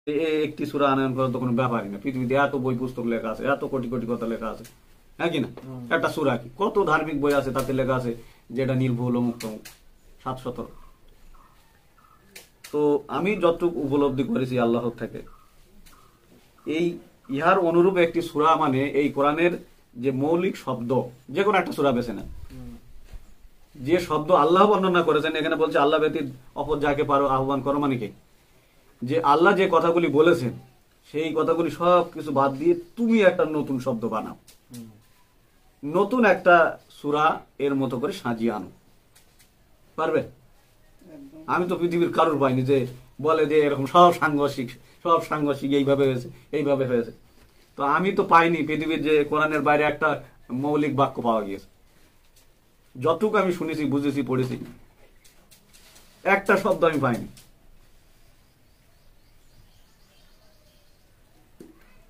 একটি সূরা আনয়ন করার তো কোনো ব্যাপারই না। পৃথিবীতে এত বই পুস্তক লেখা আছে, এত কোটি কোটি কথা লেখা আছে, হ্যাঁ কিনা? একটা সূরা কি কত ধার্মিক বই আছে, তাতে লেখা আছে যেটা নির্ভুল মুক্ত 717। তো আমি যতটুকু উপলব্ধি করেছি আল্লাহর থেকে, এই ইহার অনুরূপ একটি সূরা মানে এই কোরআনের যে মৌলিক শব্দ, যে কোনো একটা সূরা বেছে নেন, যে শব্দ আল্লাহ বর্ণনা করেছেন, এখানে বলছে আল্লাহ ব্যতীত অপর যাকে পারো আহ্বান করো, মানে কি যে আল্লাহ যে কথাগুলি বলেছেন সেই কথাগুলি সব কিছু বাদ দিয়ে তুমি একটা নতুন শব্দ বানাও, নতুন একটা সূরা এর মতো করে সাজিয়ে আনো। পারবে? আমি তো পৃথিবীর কারোর পাইনি যে বলে যে এরকম সব সাংঘর্ষিক এইভাবে হয়েছে, এইভাবে হয়েছে। তো আমি তো পাইনি পৃথিবীর যে কোরআনের বাইরে একটা মৌলিক বাক্য পাওয়া গিয়েছে। যতটুকু আমি শুনেছি, বুঝেছি, পড়েছি, একটা শব্দ আমি পাইনি।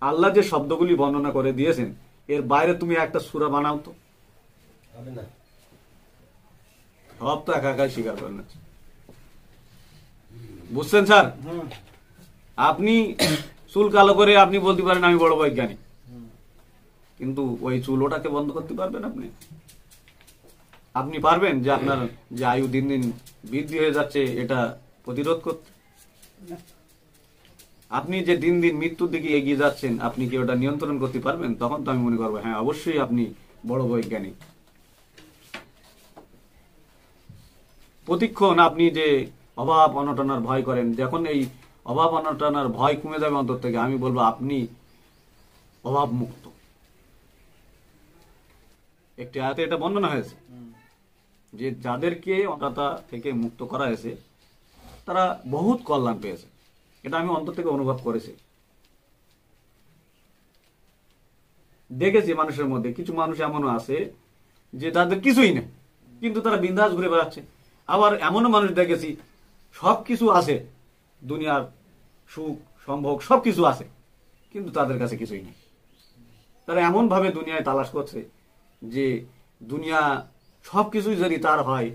আল্লাহ যে শব্দগুলি বর্ণনা করে দিয়েছেন এর বাইরে তুমি একটা সূরা বানাও তো, সব তো একা একাই স্বীকার করেন। বুঝছেন স্যার? আপনি চুল কালো করে আপনি বলতে পারেন আমি বড় বৈজ্ঞানিক, কিন্তু ওই চুল ওটাকে বন্ধ করতে পারবেন আপনি? আপনি পারবেন যে আপনার যে আয়ু দিন দিন বৃদ্ধি হয়ে যাচ্ছে এটা প্রতিরোধ করতে? আপনি যে দিন দিন মৃত্যুর দিকে এগিয়ে যাচ্ছেন, আপনি কি ওটা নিয়ন্ত্রণ করতে পারবেন? তখন তো আমি মনে করবো হ্যাঁ অবশ্যই আপনি বড় বৈজ্ঞানিক। প্রতিক্ষণ আপনি যে অভাব অনটনার ভয় করেন, যখন এই অভাব অনটনার ভয় কমে যাবে অন্তর থেকে, আমি বলবো আপনি অভাব মুক্ত। একটি আয়াতে এটা বর্ণনা হয়েছে যে যাদেরকে অনাথা থেকে মুক্ত করা হয়েছে তারা বহুত কল্যাণ পেয়েছে। এটা আমি অন্তর থেকে অনুভব করেছি, দেখেছি। মানুষের মধ্যে কিছু মানুষ এমনও আছে যে তাদের কিছুই নেই, কিন্তু তারা বিন্দাস ঘুরে বেড়াচ্ছে। আবার এমনও মানুষ দেখেছি সবকিছু আছে, দুনিয়ার সুখ সম্ভোগ সবকিছু আছে, কিন্তু তাদের কাছে কিছুই নেই। তারা এমন ভাবে দুনিয়ায় তালাশ করছে যে দুনিয়া সবকিছুই যদি তার হয়,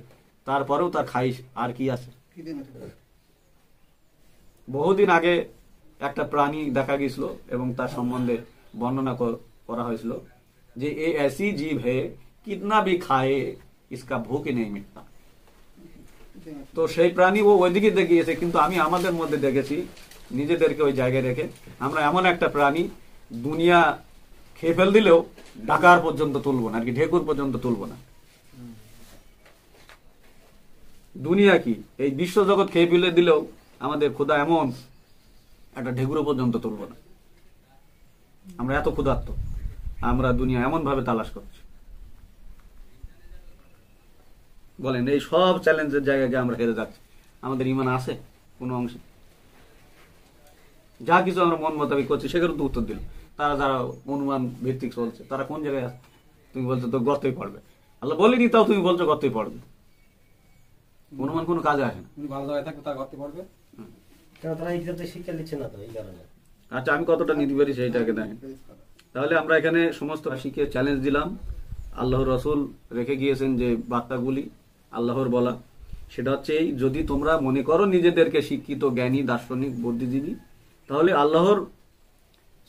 তারপরেও তার খাইশ আর কি আছে। বহুদিন আগে একটা প্রাণী দেখা গেছিল এবং তার সম্বন্ধে বর্ণনা করা হয়েছিল যে এ ऐसी जीव है कितना भी खाए इसका भूख ही नहीं मिटता। তো সেই প্রাণী ও ওইদিকে দেখিয়েছে, কিন্তু আমি আমাদের মধ্যে দেখেছি নিজেদেরকে ওই জায়গায় রেখে আমরা এমন একটা প্রাণী, দুনিয়া খেয়ে ফেল দিলেও ডাকার পর্যন্ত তুলবো না, আর কি ঢেকুর পর্যন্ত তুলবো না। দুনিয়া কি এই বিশ্ব জগৎ খেয়ে ফেলে দিলেও আমাদের ক্ষুধা এমন একটা ঢেকুরো পর্যন্ত তুলবো না। আমরা এত ক্ষুধার্ত, আমরা দুনিয়া এমন ভাবে তালাশ করছি। বলেন এই সব চ্যালেঞ্জের জায়গায় আমরা হেরে যাচ্ছি, আমাদের ইমান আছে কোনো অংশে? যা কিছু আমরা মন মোতাবেক করছি সেগুলো তো উত্তর দিল। তারা যারা অনুমান ভিত্তিক চলছে তারা কোন জায়গায় আছে? তুমি বলছো তো গর্তই পড়বে, আল্লাহ বলিনি, তাও তুমি বলছো গর্তই পড়বে। অনুমান কোনো কাজে আসে না। ভালো জায়গায় থাকবে তার গর্তে পড়বে। শিক্ষা দিচ্ছে না তো এই কারণে। আচ্ছা, আমি কতটা নিতে পারি সেইটাকে দেখেন। তাহলে আমরা এখানে সমস্ত রাশিকে চ্যালেঞ্জ দিলাম। আল্লাহর রসুল রেখে গিয়েছেন যে বার্তাগুলি আল্লাহর বলা, সেটা হচ্ছে এই, যদি তোমরা মনে করো নিজেদেরকে শিক্ষিত, জ্ঞানী, দার্শনিক, বুদ্ধিজীবী, তাহলে আল্লাহর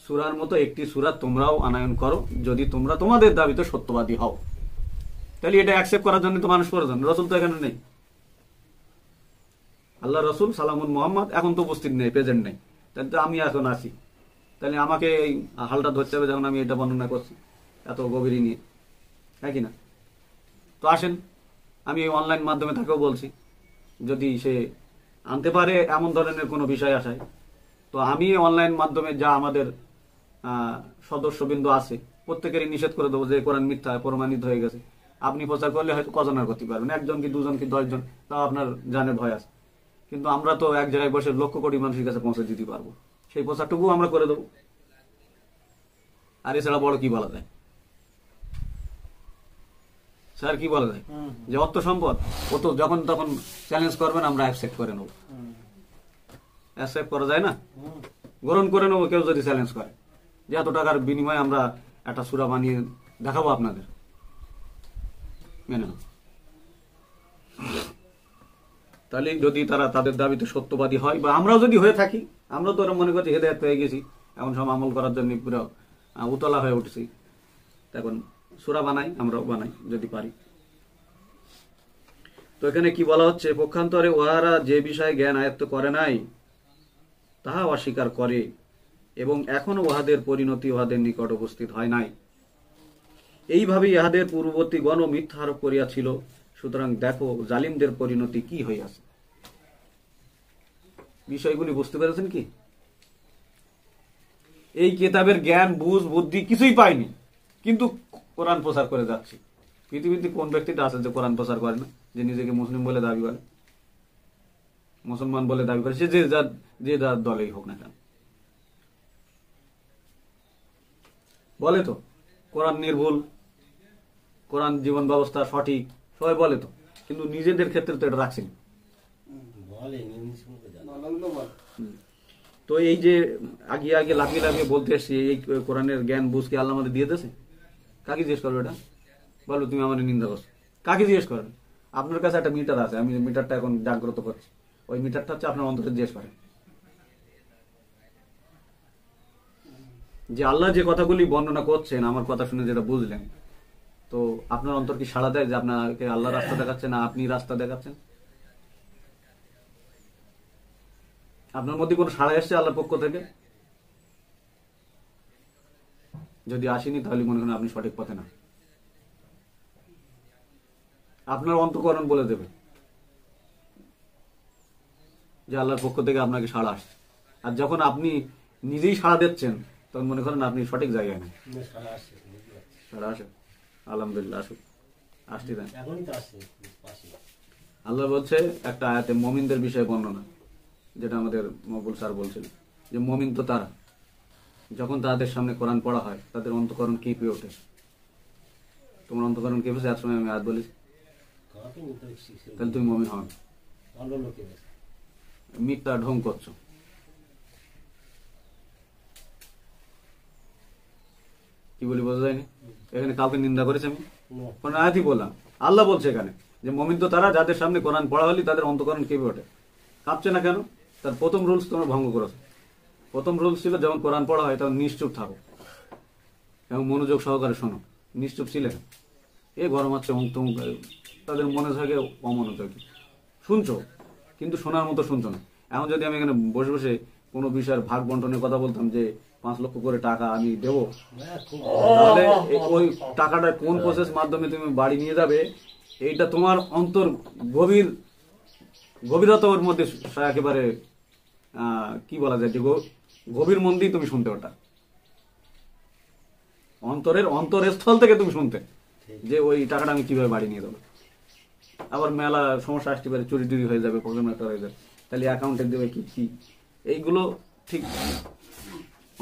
সূরার মতো একটি সূরা তোমরাও আনয়ন করো, যদি তোমরা তোমাদের দাবিতে সত্যবাদী হও। তাহলে এটা অ্যাকসেপ্ট করার জন্য তো মানুষ প্রয়োজন। রসুল তো এখানে নেই, আল্লাহ রসুল সালামুল মোহাম্মদ এখন তো উপস্থিত নেই, প্রেজেন্ট নেই। তাহলে আমি এখন আসি, তাহলে আমাকে এই হালটা ধরতে হবে যখন আমি এটা বর্ণনা করছি এত গভীর নিয়ে, হ্যাঁ কিনা? তো আসেন, আমি এই অনলাইন মাধ্যমে তাকেও বলছি যদি সে আনতে পারে এমন ধরনের কোনো বিষয় আসায়, তো আমি অনলাইন মাধ্যমে যা আমাদের সদস্যবৃন্দ আছে প্রত্যেকেরই নিষেধ করে দেবো যে কোরআন মিথ্যা প্রমাণিত হয়ে গেছে। আপনি প্রচার করলে হয়তো কজন আর করতে পারবেন, একজন কি দুজন কি 10 জন, তাও আপনার জানের ভয় আছে। কিন্তু আমরা তো এক জায়গায় বসে লক্ষ কোটি মানুষের কাছে পৌঁছে দিতে পারবো, সেই প্রচারটুকু আমরা করে দেবো। আর এছাড়া বড় কি বলা যায় স্যার? কি বলা যায় যে অর্থ সম্পদ ও তো যখন তখন চ্যালেঞ্জ করবেন আমরা অ্যাকসেপ্ট করে নেবো। অ্যাকসেপ্ট করা যায় না? গ্রহণ করে নেবো কেউ যদি চ্যালেঞ্জ করে যে এত টাকার বিনিময়ে আমরা একটা সূরা বানিয়ে দেখাবো আপনাদের, মেনে নাও। তাহলে যদি তারা তাদের দাবিতে সত্যবাদী হয়, বা আমরাও যদি হয়ে থাকি, আমরা তো ওরা মনে করছি হেদায়েত পেয়ে গেছি, এমন সব আমল করার জন্য পুরো উতলা হয়ে উঠেছি, এখন সূরা বানাই, আমরাও বানাই যদি পারি। তো এখানে কি বলা হচ্ছে, পক্ষান্তরে উহারা যে বিষয়ে জ্ঞান আয়ত্ত করে নাই তাহা অস্বীকার করে, এবং এখনো উহাদের পরিণতি উহাদের নিকট উপস্থিত হয় নাই। এইভাবে ইহাদের পূর্ববর্তী গণ মিথ্যা আরোপ করিয়াছিল। সুতরাং দেখো জালিমদের পরিণতি কি হইয়াছে। বিষয়গুলি বুঝতে পেরেছেন কি? এই কিতাবের জ্ঞান, বুঝ, বুদ্ধি কিছুই পাইনি, কিন্তু কোরআন প্রচার করে যাচ্ছি। পৃথিবীতে কোন ব্যক্তিটা আছে যে কোরআন প্রচার করে না, যে নিজেকে মুসলিম বলে দাবি করে, মুসলমান বলে দাবি করে, সে যে যার দলেই হোক না কেন, বলে তো কোরআন নির্ভুল, কোরআন জীবন ব্যবস্থা সঠিক, সবাই বলে তো, কিন্তু নিজেদের ক্ষেত্রে তো এটা রাখছেন। তো এই যে আগে আগে লাফিয়ে লাফিয়ে বলতে এসছি, এই কোরআনের জ্ঞান বুঝকে আল্লাহ আমাদের দিয়ে দিয়েছে। কাকে জিজ্ঞেস করবে এটা? বলো তুমি আমার নিন্দা করছো, কাকে জিজ্ঞেস করেন? আপনার কাছে একটা মিটার আছে, আমি মিটারটা এখন জাগ্রত করছি, ওই মিটারটা হচ্ছে আপনার অন্তরে জিজ্ঞেস করেন যে আল্লাহ যে কথাগুলি বর্ণনা করছেন, আমার কথা শুনে যেটা বুঝলেন, তো আপনার অন্তর কি সাড়া দেয় যে আপনাকে আল্লাহ রাস্তা দেখাচ্ছে না আপনি রাস্তা দেখাচ্ছেন? আপনার মধ্যে কোনো সাড়া এসছে আল্লাহর পক্ষ থেকে? যদি আসেনি তাহলে মনে করেন আপনি সঠিক পথে না। আপনার অন্তঃকরণ বলে দেবে যে আল্লাহর পক্ষ থেকে আপনাকে সাড়া আসছে। আর যখন আপনি নিজেই সাড়া দিচ্ছেন, তখন মনে করেন আপনি সঠিক জায়গায় নেই। সাড়া আসে, আলহামদুলিল্লাহ, আসুক, আসতে দেন। আল্লাহ বলছে একটা আয়াতে মুমিনদের বিষয়ে বর্ণনা, যেটা আমাদের মকবুল স্যার বলছিল, যে মুমিন তো তারা যখন তাদের সামনে কোরআন পড়া হয় তাদের অন্তঃকরণ কেঁপে ওঠে। তোমার অন্তঃকরণ কেঁপেছে? এক সময় আমি আয়াত বলেছি, তাহলে তুমি মুমিন হন। মিথ্যা ঢং করছো। কি বলি বোঝা যায়নি? এখানে কাউকে নিন্দা করেছে আমি? কোন আয়াতই বললাম। আল্লাহ বলছে এখানে যে মুমিন তো তারা যাদের সামনে কোরআন পড়া হলে তাদের অন্তঃকরণ কেঁপে ওঠে। কাঁপছে না কেন? তার প্রথম রুলস তোমরা ভঙ্গ করেছো। প্রথম রুলস ছিল যখন কোরআন পড়া হয় তখন নিশ্চুপ থাকো এবং মনোযোগ সহকারে শোনো। নিশ্চুপ ছিলেন, এ গরম আছে অমুক তমুক, তাদের মনে থাকে অমনোযোগী। শুনছো কিন্তু শোনার মতো শুনছো না। এখন যদি আমি এখানে বসে বসে কোনো বিষয়ের ভাগ বন্টনের কথা বলতাম যে 5 লক্ষ করে টাকা আমি দেবো, তাহলে ওই টাকাটা কোন প্রসেস মাধ্যমে তুমি বাড়ি নিয়ে যাবে, এইটা তোমার অন্তর গভীরতার মধ্যে একেবারে কি বলা যায়, যে গভীর মন দিয়ে তুমি শুনতে, ওটা অন্তরস্থল থেকে তুমি শুনতে যে ওই টাকাটা আমি কিভাবে বাড়ি নিয়ে যাবো। আবার মেলা সমস্যা আসতে পারে, চুরি টুরি হয়ে যাবে, প্রবলেম একটা হয়ে যাবে, তাহলে অ্যাকাউন্টে দেবে কি, এইগুলো ঠিক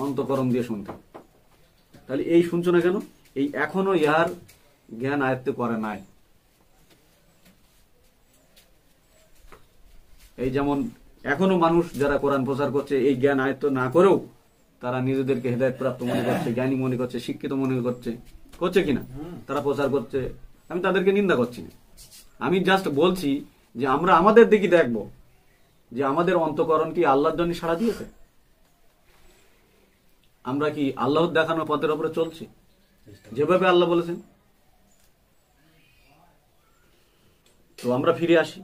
অন্তঃকরণ দিয়ে শুনতে। তাহলে এই শুনছো না কেন? এই এখনো ইহার জ্ঞান আয়ত্ত করে নাই। এই যেমন এখনো মানুষ যারা কোরআন প্রচার করছে, এই জ্ঞান আয়ত্ত না করেও তারা নিজেদেরকে হেদায়েত প্রাপ্ত মনে করছে, জ্ঞানী মনে করছে, শিক্ষিত মনে করছে কিনা, তারা প্রচার করছে। আমি তাদেরকে নিন্দা করছি না, আমি জাস্ট বলছি যে আমরা আমাদের দিকে দেখবো যে আমাদের অন্তঃকরণ কি আল্লাহর জন্য সাড়া দিয়েছে? আমরা কি আল্লাহর দেখানো পথের উপরে চলছি যেভাবে আল্লাহ বলেছেন? তো আমরা ফিরে আসি।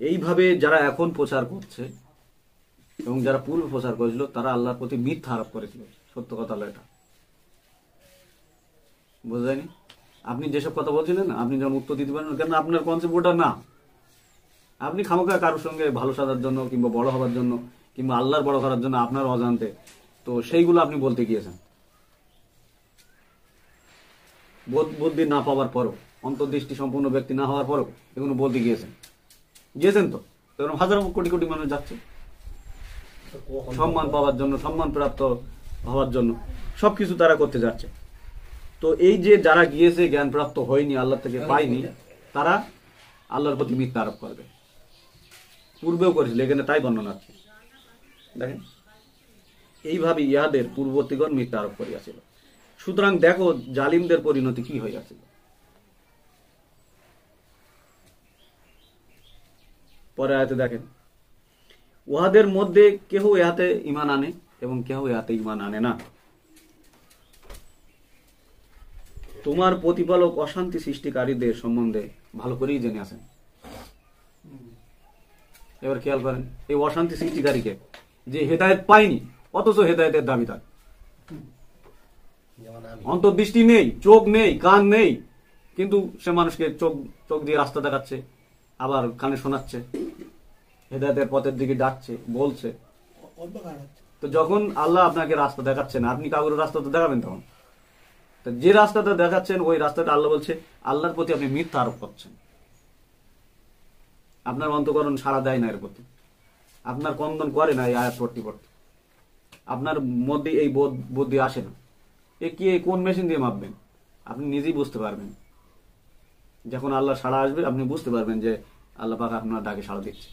এইভাবে যারা এখন প্রচার করছে এবং যারা পূর্বে প্রচার করেছিল, তারা আল্লাহর প্রতি মিথ্যা আরোপ করেছিল। সত্য কথা হলো এটা, বোঝা যায়নি? আপনি যেসব কথা বলছিলেন, আপনি যখন উত্তর দিতে পারেন, কেন আপনার কনসেপ্ট ওটা না। আপনি খামোখা কারোর সঙ্গে ভালো সাজার জন্য কিংবা বড় হওয়ার জন্য কিংবা আল্লাহর বড় করার জন্য আপনার অজান্তে তো সেইগুলো আপনি বলতে গিয়েছেন। বুদ্ধি না পাওয়ার পরও, অন্তর্দৃষ্টি সম্পূর্ণ ব্যক্তি না হওয়ার পরও এগুলো বলতে গিয়েছেন তো এরকম হাজার কোটি কোটি মানুষ যাচ্ছে সম্মান পাওয়ার জন্য, সম্মান প্রাপ্ত হওয়ার জন্য, সবকিছু তারা করতে যাচ্ছে। তো এই যে যারা গিয়েছে জ্ঞান প্রাপ্ত হয়নি, আল্লাহ থেকে পায়নি, তারা আল্লাহর প্রতি মিথ্যা আরোপ করবে। পূর্বেও করেছিল, এখানে তাই বর্ণনা আছে। দেখেন, এইভাবে ইহাদের পূর্ববর্তীগণ মিথ্যা আরোপ করিয়াছিল। সুতরাং দেখো জালিমদের পরিণতি কি হইয়াছিল। পরে আয়াতে দেখেন, উহাদের মধ্যে কেহ ইহাতে ঈমান আনে এবং কেহ ইহাতে ঈমান আনে না। তোমার প্রতিপালক অশান্তি সৃষ্টিকারীদের সম্বন্ধে ভালো করেই জেনে আছেন। এবার খেয়াল করেন, এই অশান্তি সৃষ্টিকারীকে, যে হেদায়েত পায়নি অথচ হেদায়েতের দাবিদার, যেমন আমি। অন্তর্দৃষ্টি নেই, চোখ নেই, কান নেই, কিন্তু সে মানুষকে চোখ দিয়ে রাস্তা দেখাচ্ছে, আবার কানে শোনাচ্ছে, হেদায়েতের পথের দিকে ডাকছে, বলছে। তো যখন আল্লাহ আপনাকে রাস্তা দেখাচ্ছেন, আপনি কাউকে রাস্তা তো দেখাবেন তখন। তো যে রাস্তাটা দেখাচ্ছেন ওই রাস্তাটা আল্লাহ বলছে আল্লাহর প্রতি আপনি মিথ্যা আরোপ করছেন। আপনার অন্তঃকরণ সাড়া দেয় না এর প্রতি, আপনার কন্দন করে না এই আয়াত পড়তে পড়তে, আপনার মধ্যে এই বুদ্ধি আসে না। এ কি, কোন মেশিন দিয়ে মাপবেন? আপনি নিজেই বুঝতে পারবেন। যখন আল্লাহ সাড়া আসবে আপনি বুঝতে পারবেন যে আল্লাহ পাক আপনার ডাকে সাড়া দিচ্ছে।